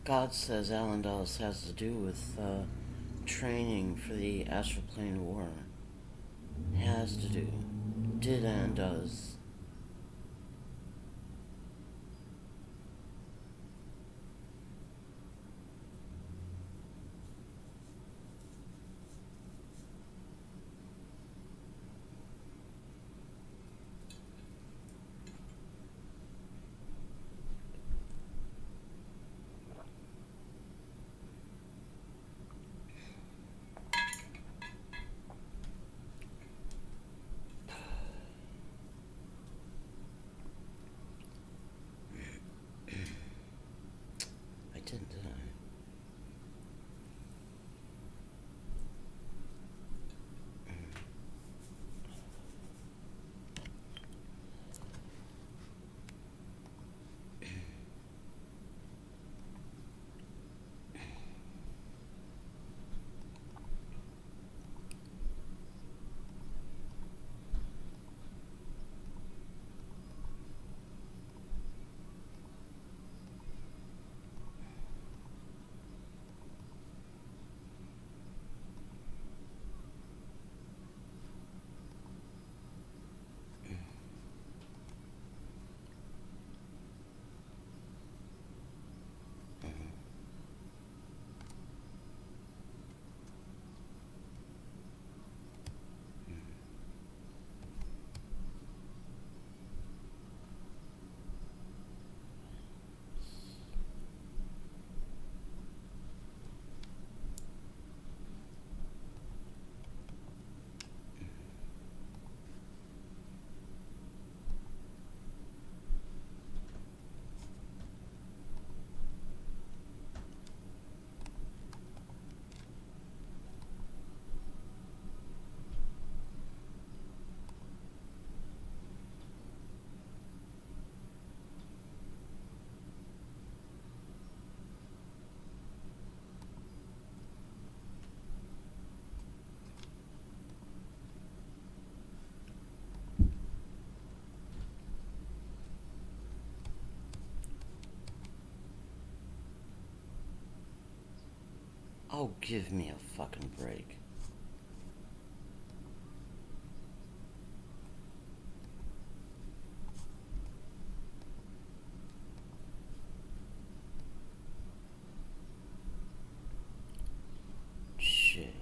God says Alan Dulles has to do with training for the Astral Plane War. Has to do. Did and does. I didn't, did I? Oh, give me a fucking break. Shit.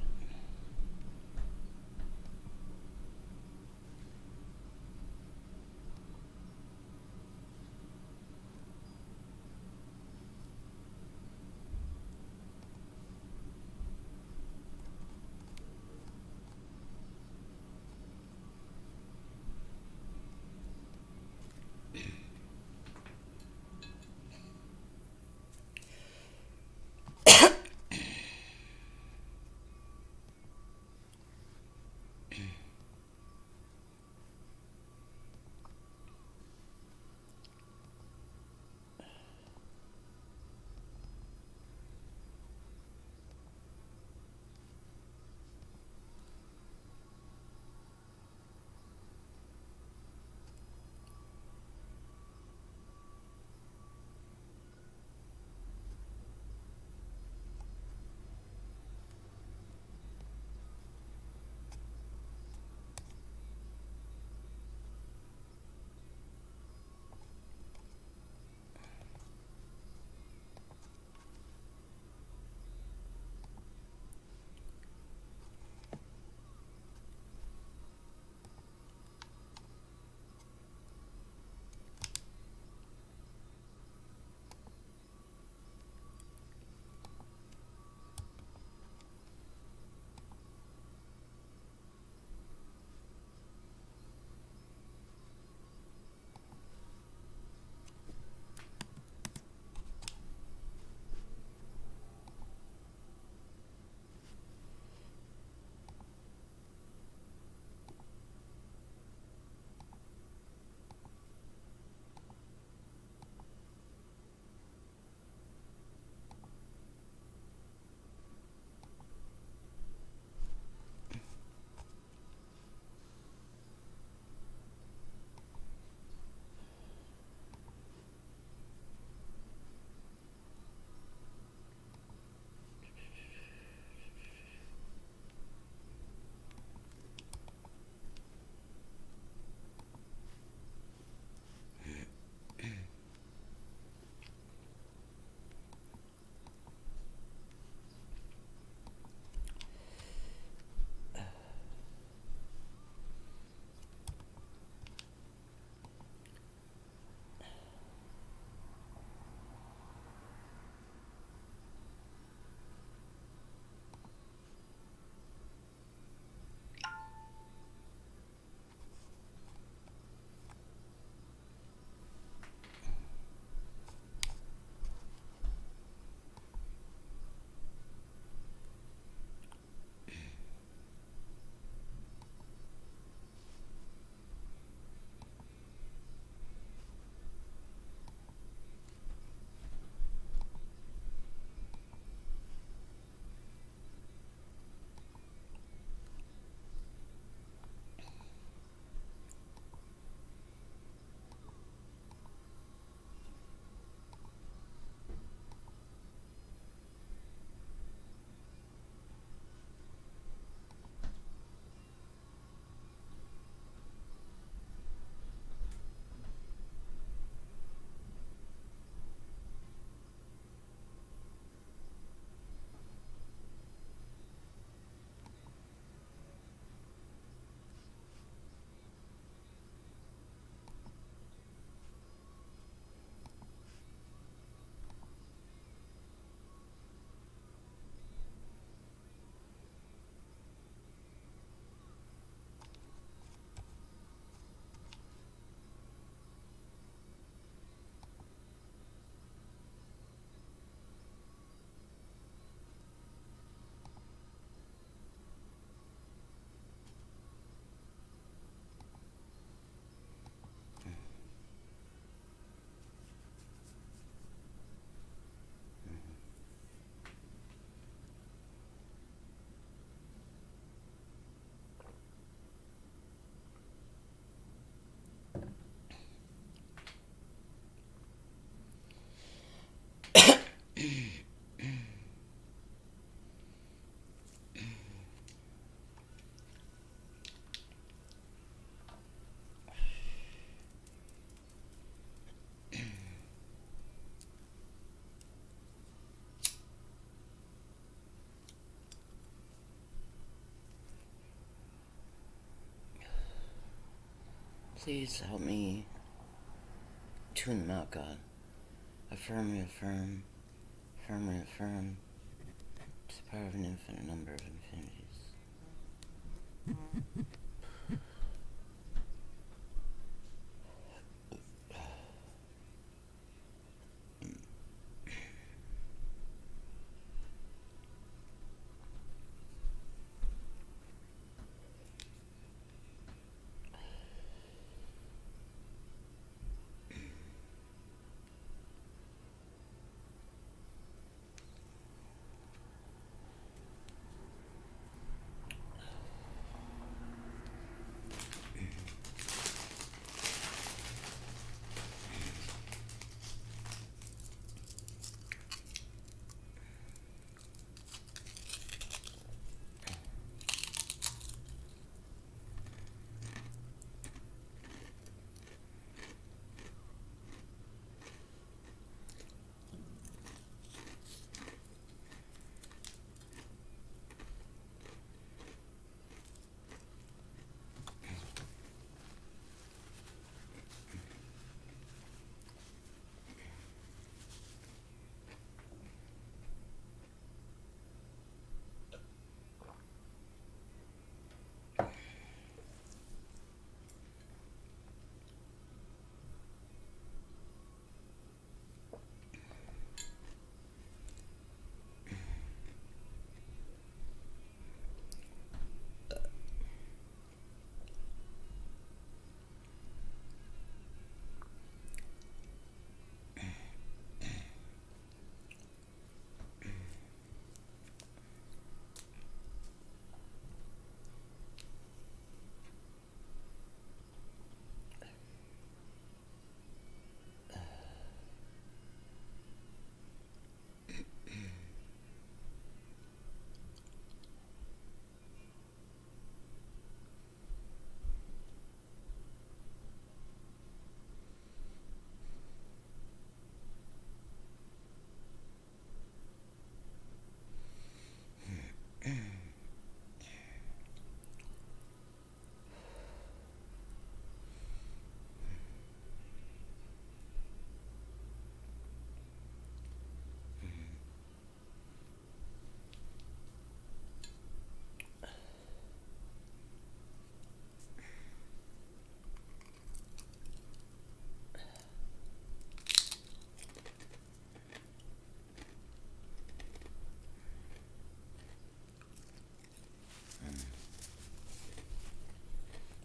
Please help me tune them out, God. Affirm, reaffirm, affirm, reaffirm, to the power of an infinite number of infinities.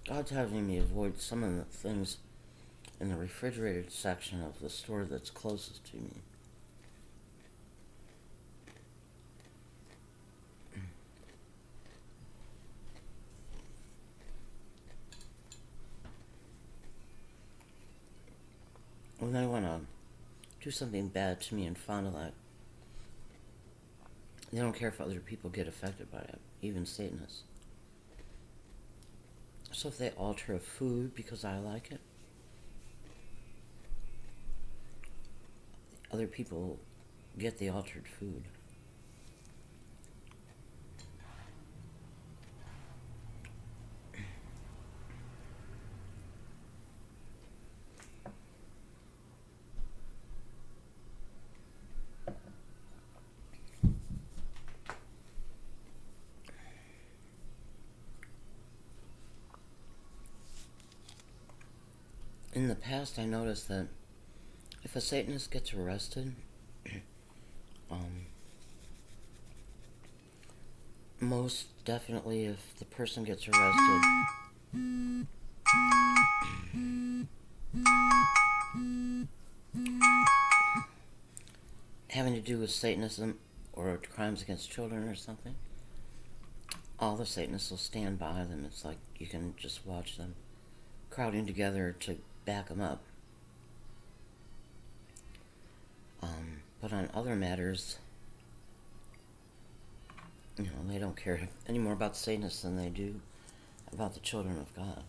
God's having me avoid some of the things in the refrigerated section of the store that's closest to me. When they want to do something bad to me in Fond du Lac, they don't care if other people get affected by it, even Satanists. So if they alter a food because I like it, other people get the altered food. In the past, I noticed that if a Satanist gets arrested, most definitely if the person gets arrested, having to do with Satanism or crimes against children or something, all the Satanists will stand by them. It's like you can just watch them crowding together to back them up. But on other matters, they don't care any more about Satanists than they do about the children of God.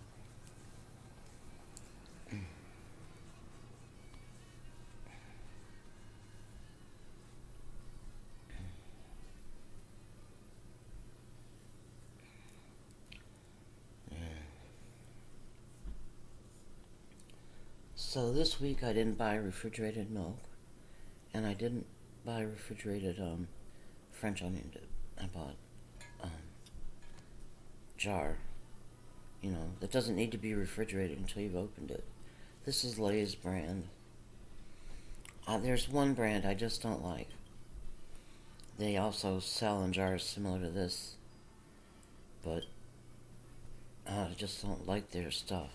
So this week I didn't buy refrigerated milk, and I didn't buy refrigerated French onion dip. I bought um, jar. You know, that doesn't need to be refrigerated until you've opened it. This is Lay's brand. There's one brand I just don't like. They also sell in jars similar to this, but I just don't like their stuff.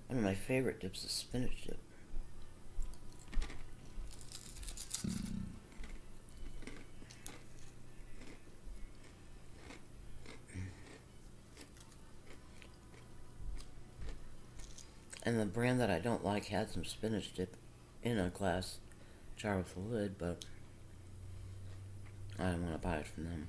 One of my favorite dips is spinach dip. And the brand that I don't like had some spinach dip in a glass jar with a lid, but I don't want to buy it from them.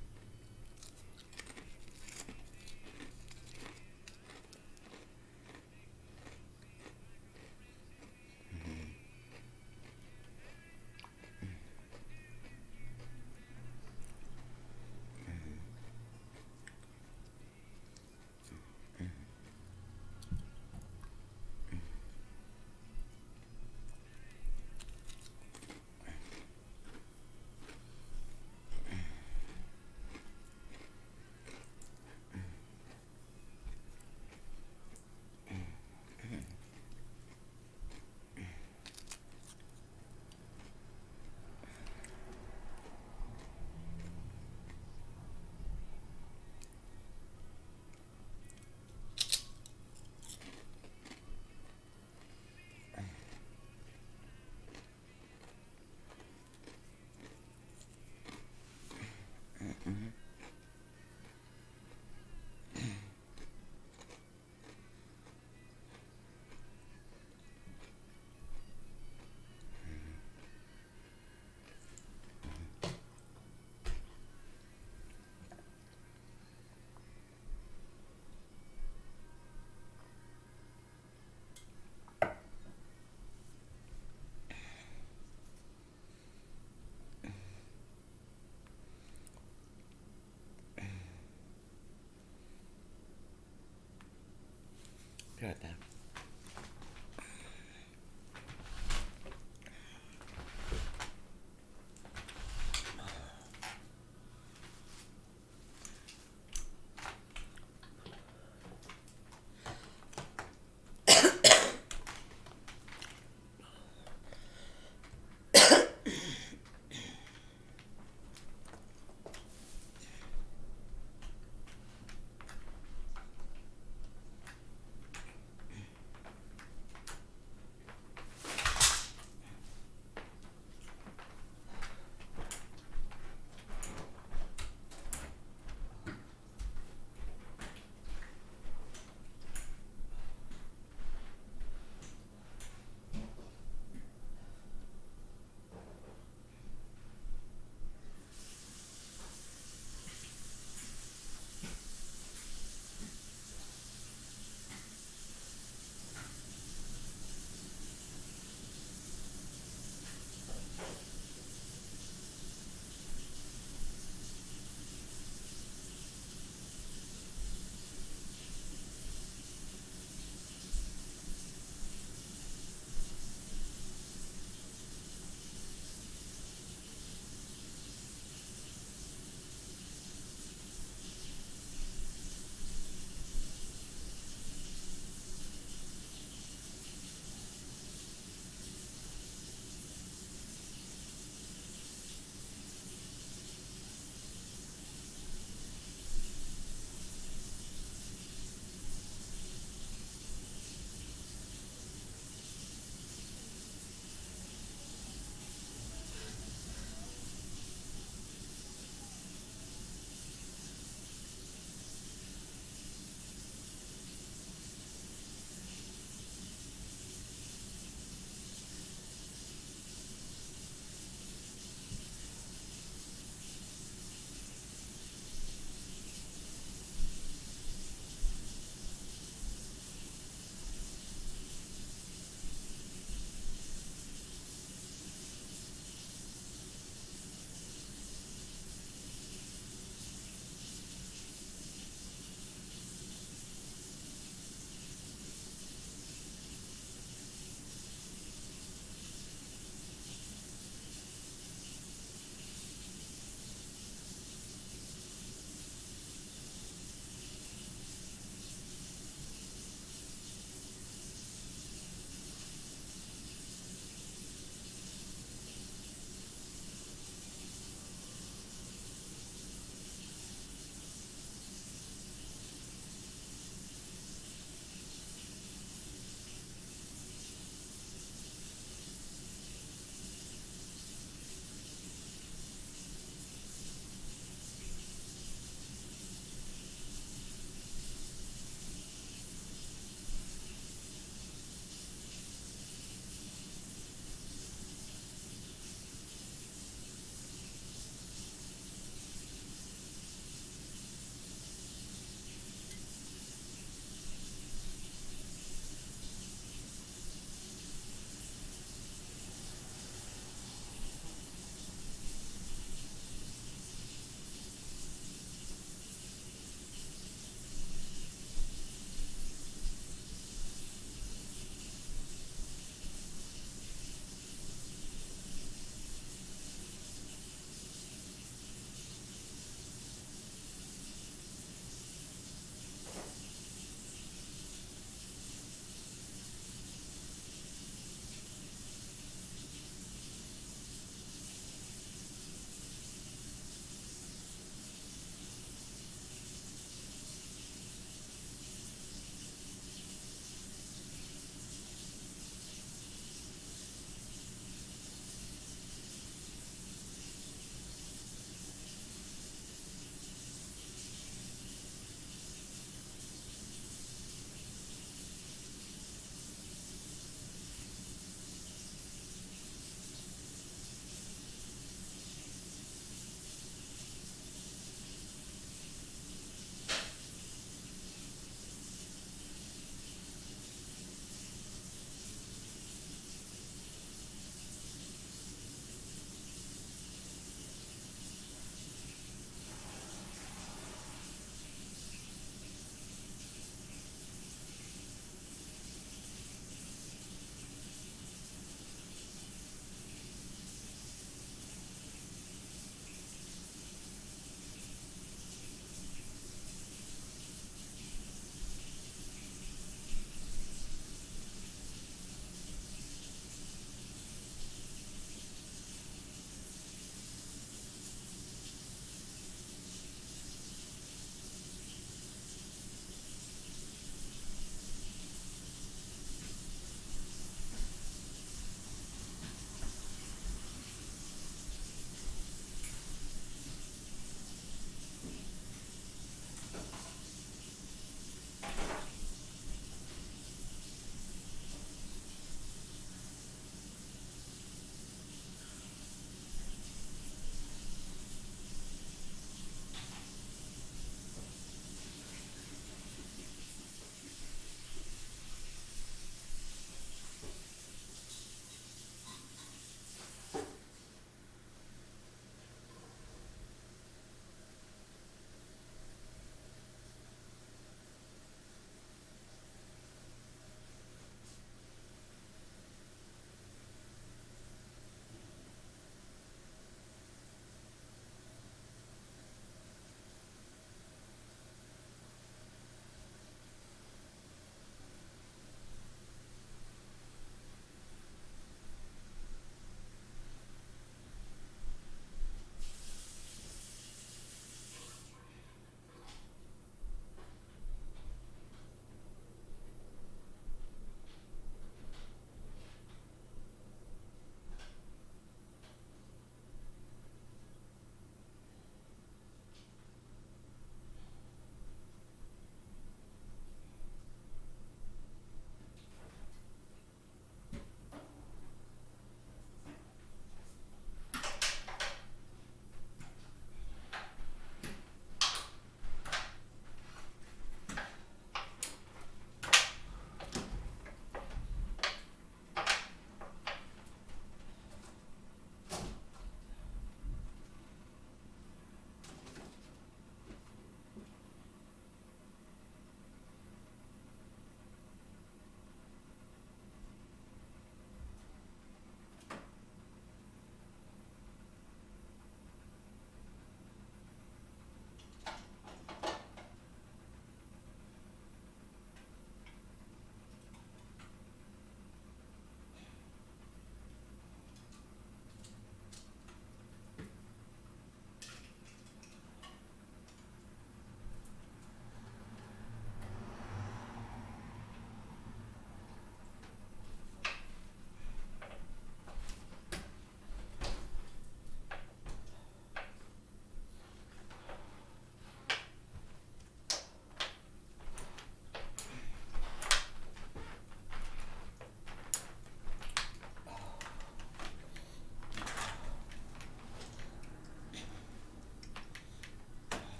Be right back.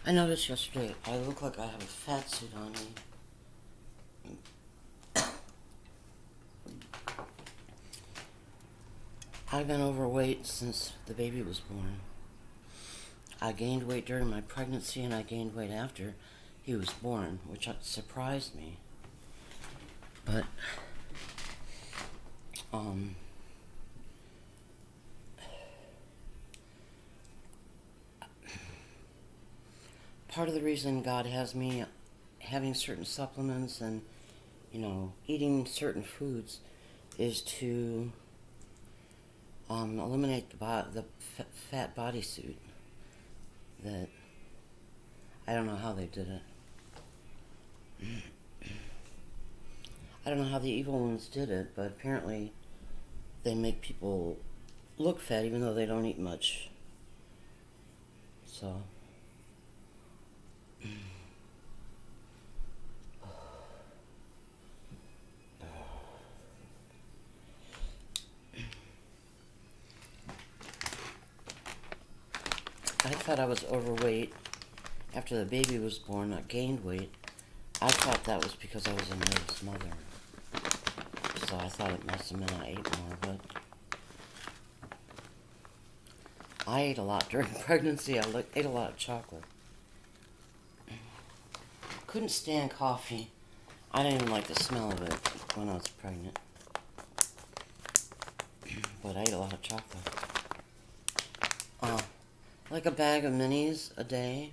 I noticed yesterday I look like I have a fat suit on me. I've been overweight since the baby was born. I gained weight during my pregnancy and I gained weight after he was born, which surprised me. But, part of the reason God has me having certain supplements and, eating certain foods is to eliminate the fat bodysuit. That I don't know how they did it. I don't know how the evil ones did it, but apparently they make people look fat even though they don't eat much. So I thought I was overweight after the baby was born. I gained weight. I thought that was because I was a nervous mother. So I thought it must have meant I ate more, but I ate a lot during pregnancy. I ate a lot of chocolate. Couldn't stand coffee. I didn't even like the smell of it when I was pregnant. But I ate a lot of chocolate. Like a bag of minis a day.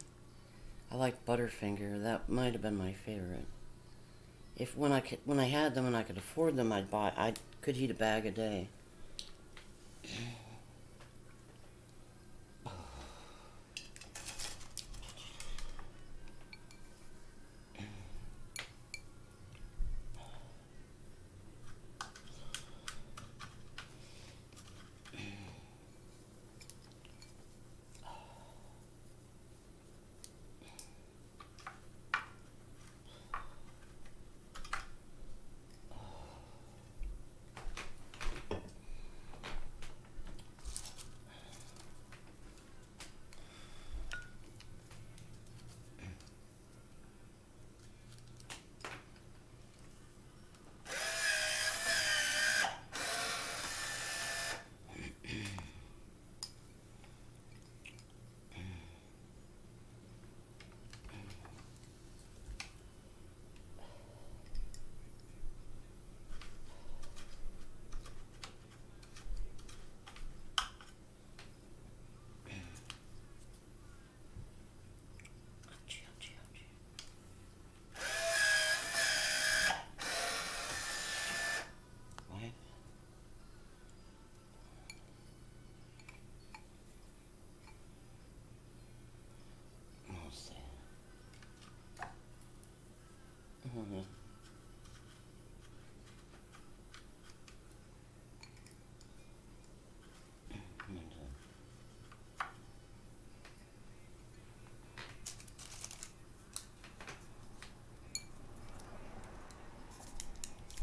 I liked Butterfinger. That might have been my favorite. When I had them and I could afford them, I could eat a bag a day.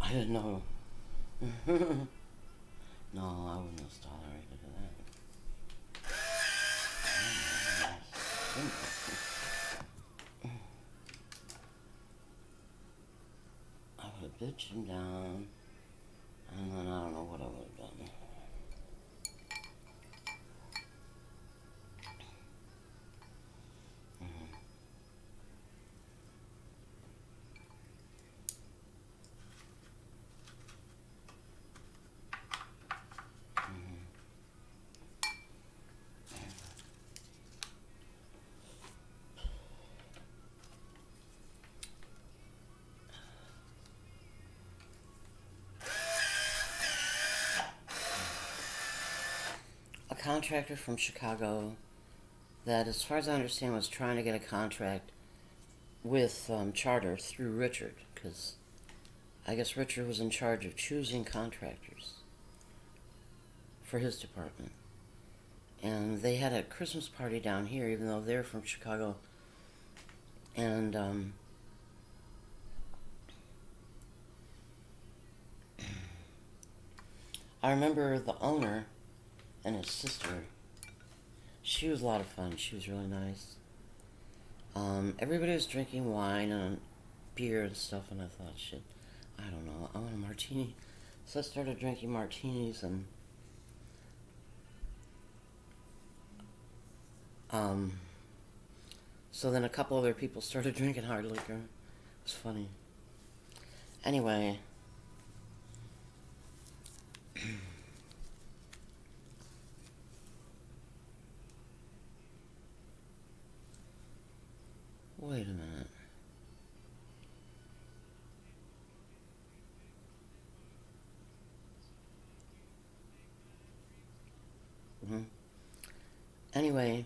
I didn't know. No, I wouldn't have tolerated that. I would have bitched him down, and then I don't know what I would have done. A contractor from Chicago that, as far as I understand, was trying to get a contract with Charter through Richard, because I guess Richard was in charge of choosing contractors for his department. And they had a Christmas party down here, even though they're from Chicago. And I remember the owner and his sister. She was a lot of fun. She was really nice. Everybody was drinking wine and beer and stuff, and I thought, shit, I don't know, I want a martini. So I started drinking martinis, and um, so then a couple other people started drinking hard liquor. It was funny. Anyway, wait a minute. hmm Anyway,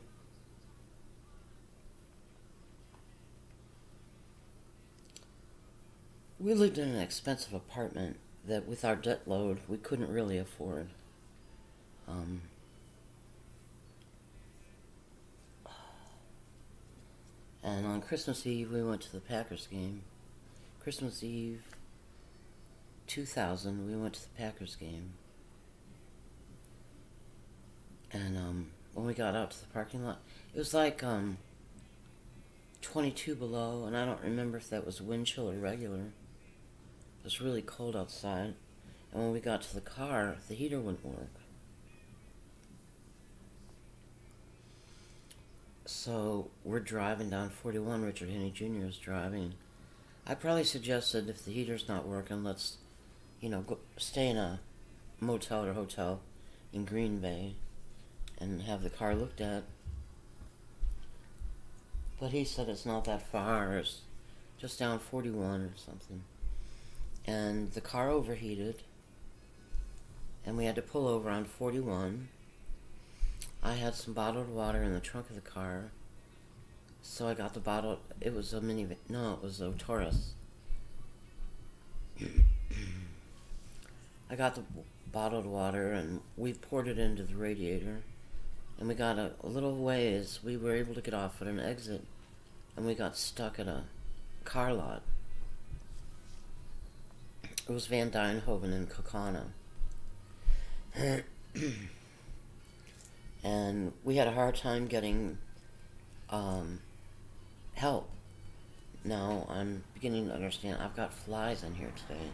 we lived in an expensive apartment that, with our debt load, we couldn't really afford. Um, and on Christmas Eve, we went to the Packers game. Christmas Eve 2000, we went to the Packers game. And when we got out to the parking lot, it was like 22 below, and I don't remember if that was wind chill or regular. It was really cold outside. And when we got to the car, the heater wouldn't work. So we're driving down 41. Richard Henney Jr. is driving. I probably suggested, if the heater's not working, let's, go stay in a motel or hotel in Green Bay and have the car looked at. But he said it's not that far. It's just down 41 or something. And the car overheated, and we had to pull over on 41. I had some bottled water in the trunk of the car, so I got the bottle. It was a minivan. No, it was a Taurus. I got the bottled water, and we poured it into the radiator. And we got a little ways. We were able to get off at an exit, and we got stuck at a car lot. It was Van Dijnhoven in Kokana. And we had a hard time getting help. Now I'm beginning to understand. I've got flies in here today.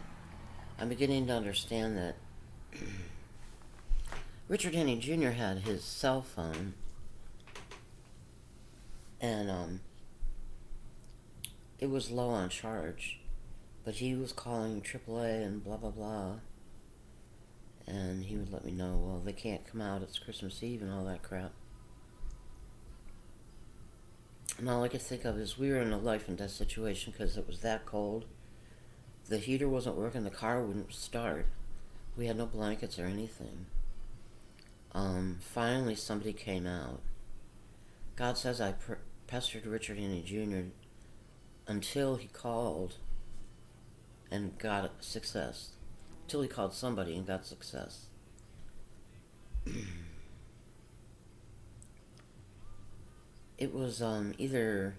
I'm beginning to understand that Richard Henney Jr. had his cell phone, and it was low on charge, but he was calling AAA and blah blah blah, and he would let me know, well, they can't come out, it's Christmas Eve and all that crap. And all I could think of is we were in a life and death situation because it was that cold. The heater wasn't working, the car wouldn't start. We had no blankets or anything. Finally somebody came out. God says I pestered Richard Henney Jr. until he called and got success. Until he called somebody and got success. It was either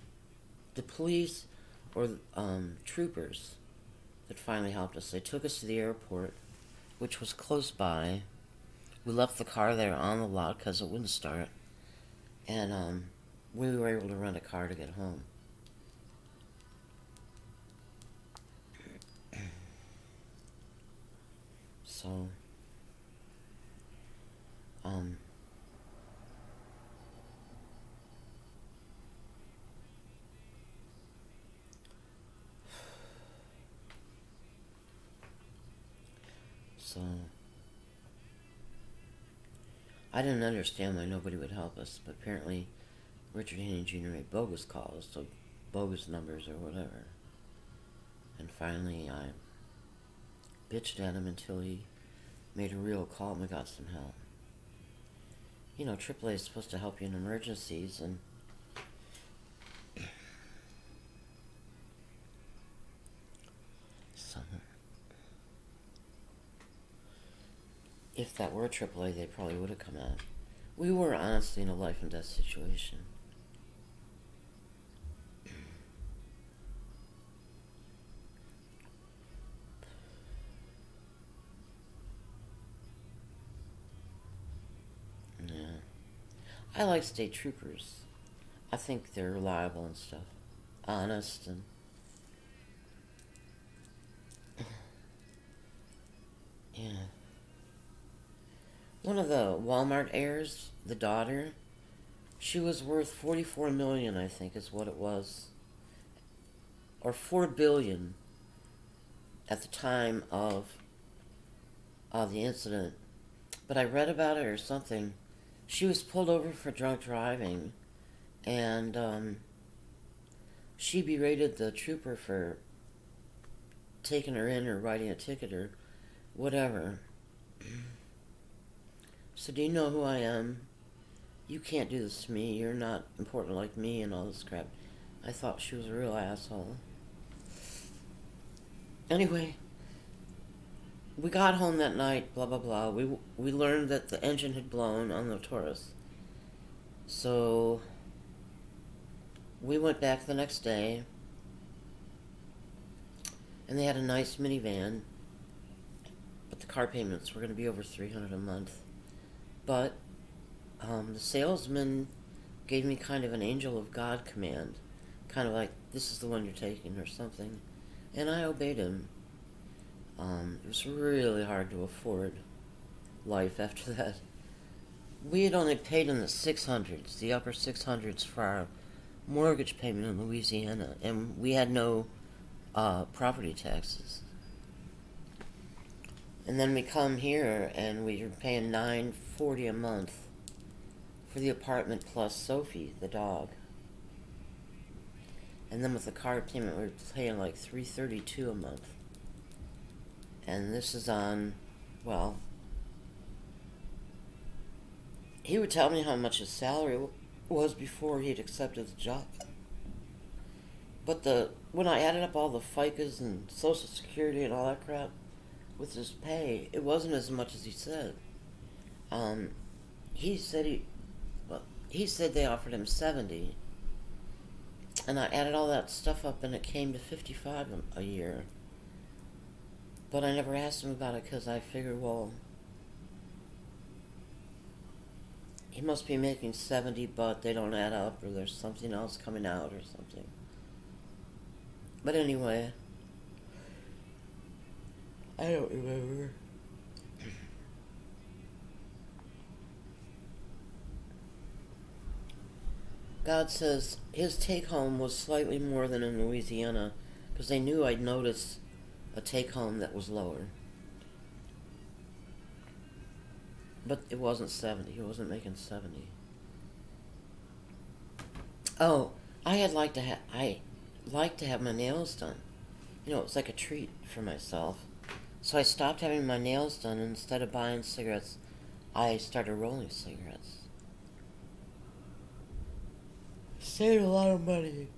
the police or troopers that finally helped us. They took us to the airport, which was close by. We left the car there on the lot because it wouldn't start, and we were able to rent a car to get home. So, so I didn't understand why nobody would help us, but apparently Richard Henney Jr. made bogus calls, so bogus numbers or whatever. And finally I bitched at him until he made a real call and we got some help. AAA is supposed to help you in emergencies, and so if that were AAA, they probably would have come out. We were honestly in a life and death situation. Yeah. I like state troopers. I think they're reliable and stuff. Honest and yeah. One of the Walmart heirs, the daughter, she was worth 44 million, I think is what it was. Or 4 billion at the time of the incident. But I read about it or something. She was pulled over for drunk driving, and she berated the trooper for taking her in or writing a ticket or whatever. So, do you know who I am? You can't do this to me. You're not important like me and all this crap. I thought she was a real asshole. Anyway, we got home that night, blah, blah, blah. We learned that the engine had blown on the Taurus. So, we went back the next day, and they had a nice minivan, but the car payments were going to be over $300 a month. But the salesman gave me kind of an angel of God command, kind of like, this is the one you're taking or something, and I obeyed him. It was really hard to afford life after that. We had only paid in the 600s, the upper 600s for our mortgage payment in Louisiana, and we had no property taxes. And then we come here and we were paying $940 a month for the apartment plus Sophie, the dog. And then with the car payment, we were paying like $332 a month. And this is on, well, he would tell me how much his salary was before he'd accepted the job. But when I added up all the FICAs and Social Security and all that crap with his pay, it wasn't as much as he said. He said they offered him 70, and I added all that stuff up, and it came to 55 a year. But I never asked him about it because I figured, well, he must be making 70, but they don't add up, or there's something else coming out or something. But anyway, I don't remember. God says his take home was slightly more than in Louisiana because they knew I'd noticed a take home that was lower. But it wasn't 70. He wasn't making 70. Oh, I like to have my nails done. You know, it's like a treat for myself. So I stopped having my nails done, and instead of buying cigarettes, I started rolling cigarettes. Saved a lot of money.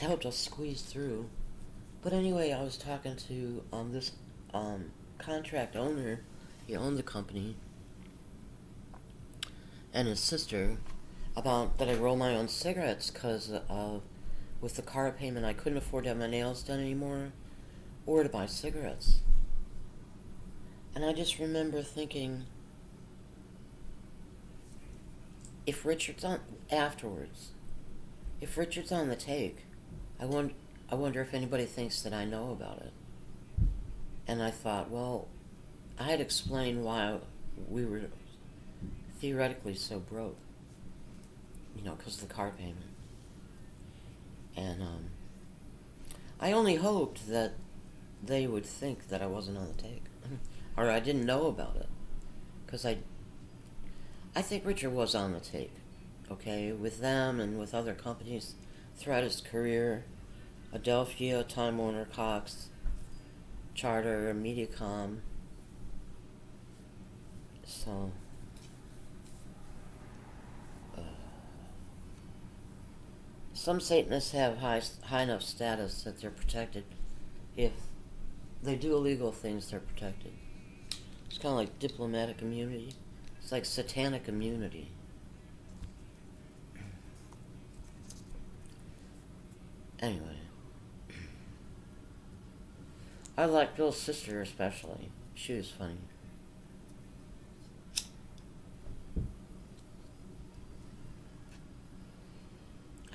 Helped us squeeze through. But anyway, I was talking to this contract owner. He owned the company, and his sister, about that I roll my own cigarettes because with the car payment I couldn't afford to have my nails done anymore or to buy cigarettes. And I just remember thinking, if Richard's on the take, I wonder if anybody thinks that I know about it. And I thought, well, I had explained why we were theoretically so broke, because of the car payment. And I only hoped that they would think that I wasn't on the take, or I didn't know about it, because I think Richard was on the take, okay, with them and with other companies throughout his career, Adelphia, Time Warner, Cox, Charter, Mediacom. So, some Satanists have high enough status that they're protected. If they do illegal things, they're protected. It's kind of like diplomatic immunity. It's like satanic immunity. Anyway, I like Bill's sister especially. She was funny.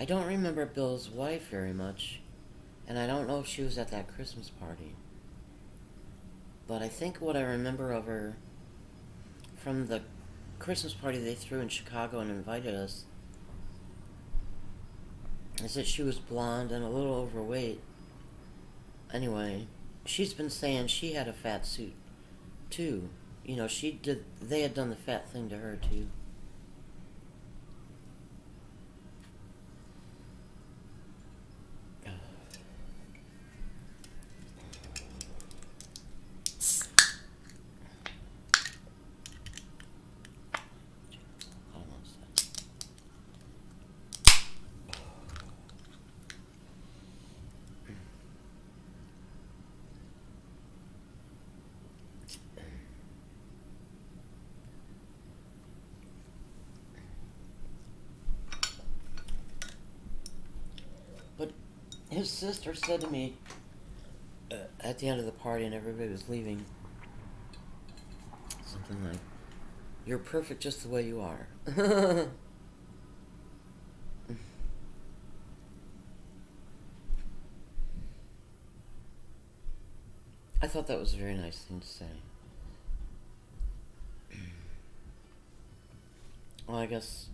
I don't remember Bill's wife very much, and I don't know if she was at that Christmas party. But I think what I remember of her from the Christmas party they threw in Chicago and invited us is that she was blonde and a little overweight. Anyway, she's been saying she had a fat suit too. You know, they had done the fat thing to her too. But his sister said to me at the end of the party and everybody was leaving something like, "You're perfect just the way you are." I thought that was a very nice thing to say. Well, I guess.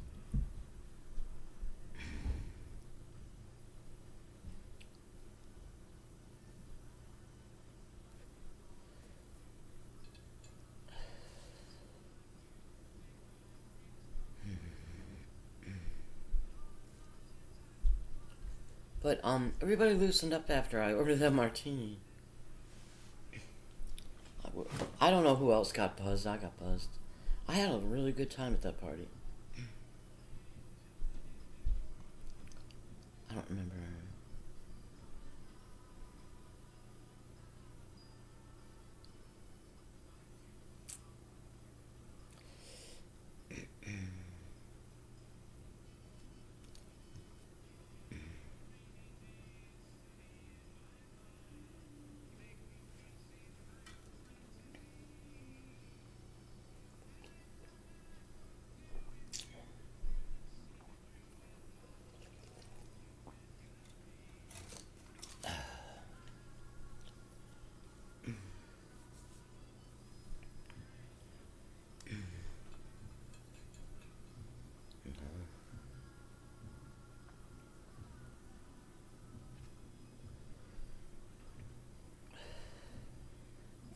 But everybody loosened up after I ordered that martini. I don't know who else got buzzed. I got buzzed. I had a really good time at that party. I don't remember.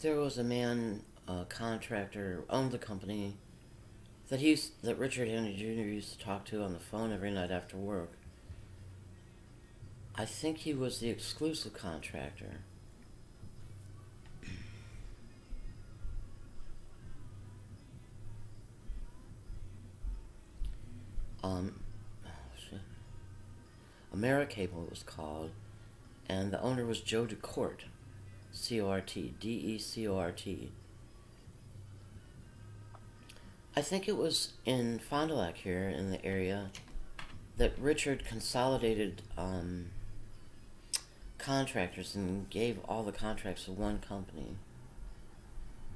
There was a man, a contractor, owned the company that Richard Henry Jr. used to talk to on the phone every night after work. I think he was the exclusive contractor. Um, Americable it was called, and the owner was Joe DeCort, C-O-R-T, D-E-C-O-R-T. I think it was in Fond du Lac here in the area that Richard consolidated contractors and gave all the contracts to one company.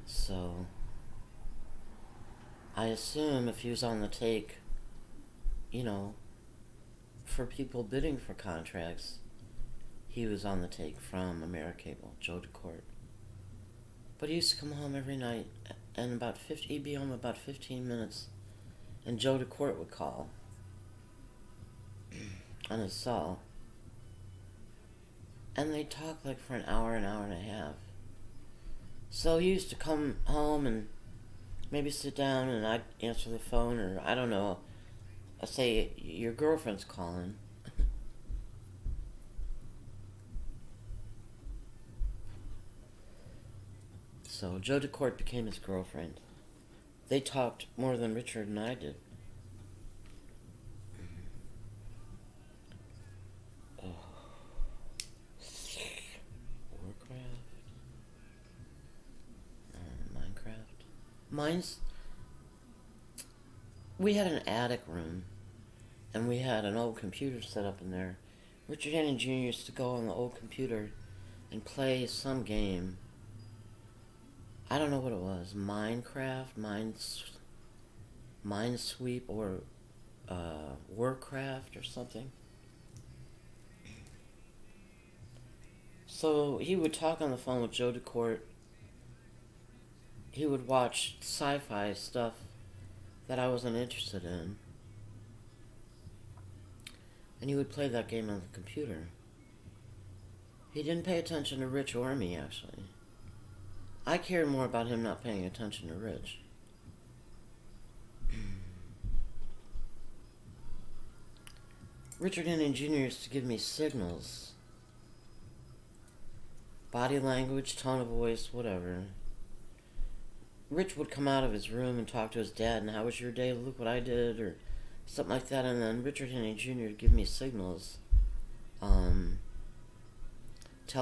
So I assume if he was on the take, you know, for people bidding for contracts, he was on the take from Americable, Joe DeCort. But he used to come home every night, and he'd be home about 15 minutes, and Joe DeCort would call on his cell, and they'd talk like for an hour and a half. So he used to come home and maybe sit down, and I'd answer the phone, or I don't know, I'd say, "Your girlfriend's calling." So Joe DeCort became his girlfriend. They talked more than Richard and I did. Oh. Warcraft. Minecraft. We had an attic room, and we had an old computer set up in there. Richard Henry Jr. used to go on the old computer and play some game. I don't know what it was. Minecraft, Minesweep, or Warcraft or something. So he would talk on the phone with Joe DeCourt. He would watch sci-fi stuff that I wasn't interested in. And he would play that game on the computer. He didn't pay attention to Rich or me, actually. I cared more about him not paying attention to Rich. Richard Henning Jr. used to give me signals. Body language, tone of voice, whatever. Rich would come out of his room and talk to his dad, and how was your day? Look what I did, or something like that. And then Richard Henning Jr. would give me signals. Tell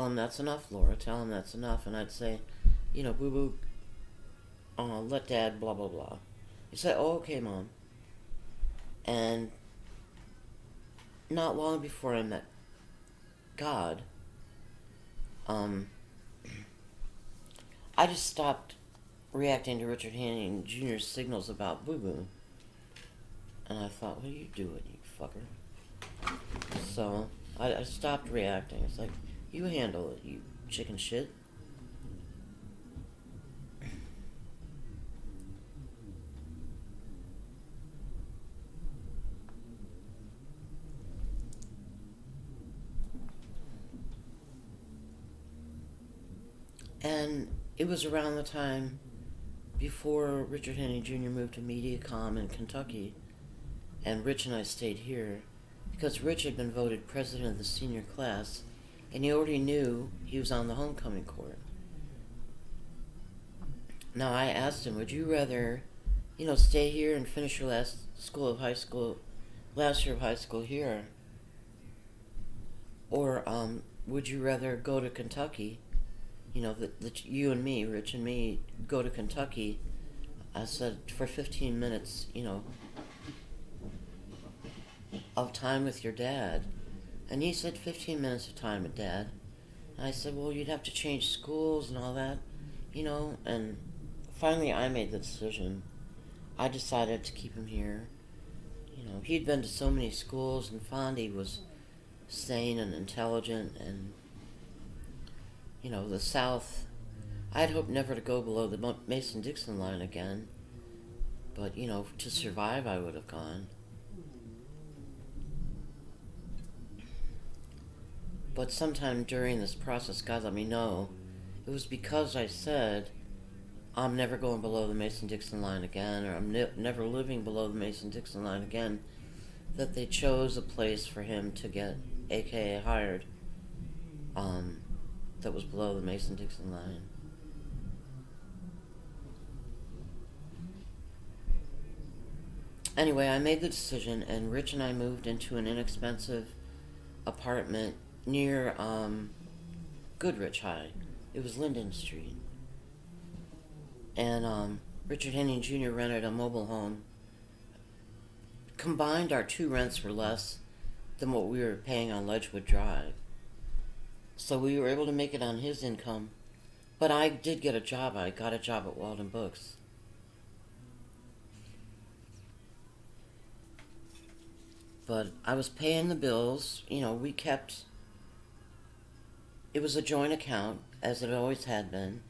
him that's enough, Laura. Tell him that's enough. And I'd say, boo-boo, let dad, blah, blah, blah. He'd say, oh, okay, Mom. And not long before I met God, I just stopped reacting to Richard Henning Jr.'s signals about boo-boo. And I thought, what are you doing, you fucker? So I stopped reacting. It's like, you handle it, you chicken shit. And it was around the time before Richard Henning Jr. moved to MediaCom in Kentucky, and Rich and I stayed here, because Rich had been voted president of the senior class, and he already knew he was on the homecoming court. Now I asked him, would you rather, stay here and finish your last year of high school here, or would you rather go to Kentucky? You and me, Rich and me, go to Kentucky. I said, for 15 minutes, of time with your dad. And he said, 15 minutes of time with Dad. And I said, well, you'd have to change schools and all that, And finally I made the decision. I decided to keep him here. He'd been to so many schools, and Fondy was sane and intelligent, and the South, I'd hoped never to go below the Mason-Dixon line again. But, to survive, I would have gone. But sometime during this process, God let me know, it was because I said, I'm never going below the Mason-Dixon line again, or I'm never living below the Mason-Dixon line again, that they chose a place for him to get AKA hired. That was below the Mason-Dixon line. Anyway, I made the decision, and Rich and I moved into an inexpensive apartment near Goodrich High. It was Linden Street. And Richard Henning Jr. rented a mobile home. Combined, our two rents were less than what we were paying on Ledgewood Drive. So we were able to make it on his income. But I did get a job. I got a job at Walden Books. But I was paying the bills. We kept... It was a joint account, as it always had been.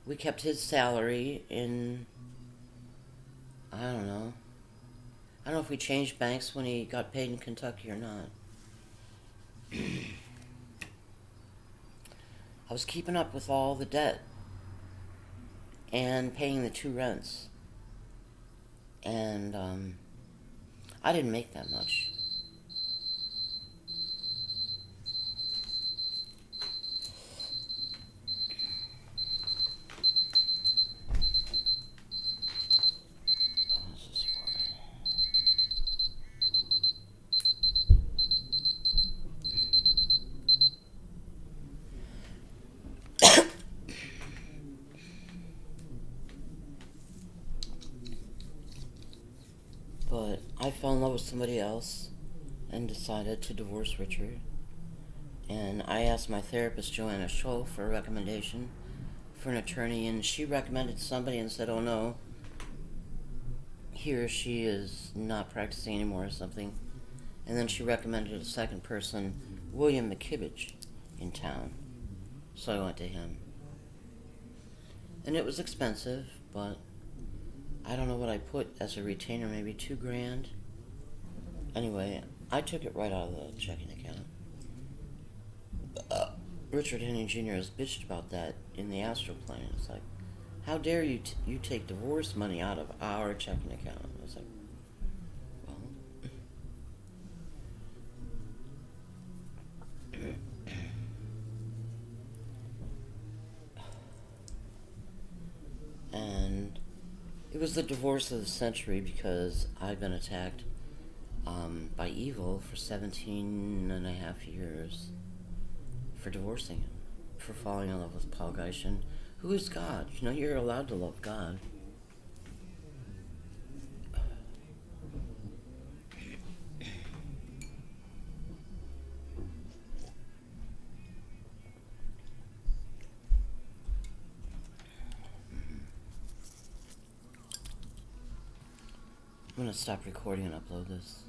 We kept his salary in... I don't know if we changed banks when he got paid in Kentucky or not. I was keeping up with all the debt and paying the two rents. And I didn't make that much. But I fell in love with somebody else and decided to divorce Richard. And I asked my therapist, Joanna Scholl, for a recommendation for an attorney, and she recommended somebody and said, oh no, he or she is not practicing anymore or something. And then she recommended a second person, William McKibbage, in town. So I went to him. And it was expensive, but I don't know what I put as a retainer, maybe $2,000. Anyway, I took it right out of the checking account. Richard Henry Jr. has bitched about that in the astral plane. It's like, how dare you you take divorce money out of our checking account? I was like, well, and it was the divorce of the century because I've been attacked by evil for 17 and a half years for divorcing him, for falling in love with Paul Geishan, who is God. You know, you're allowed to love God. I'm gonna stop recording and upload this.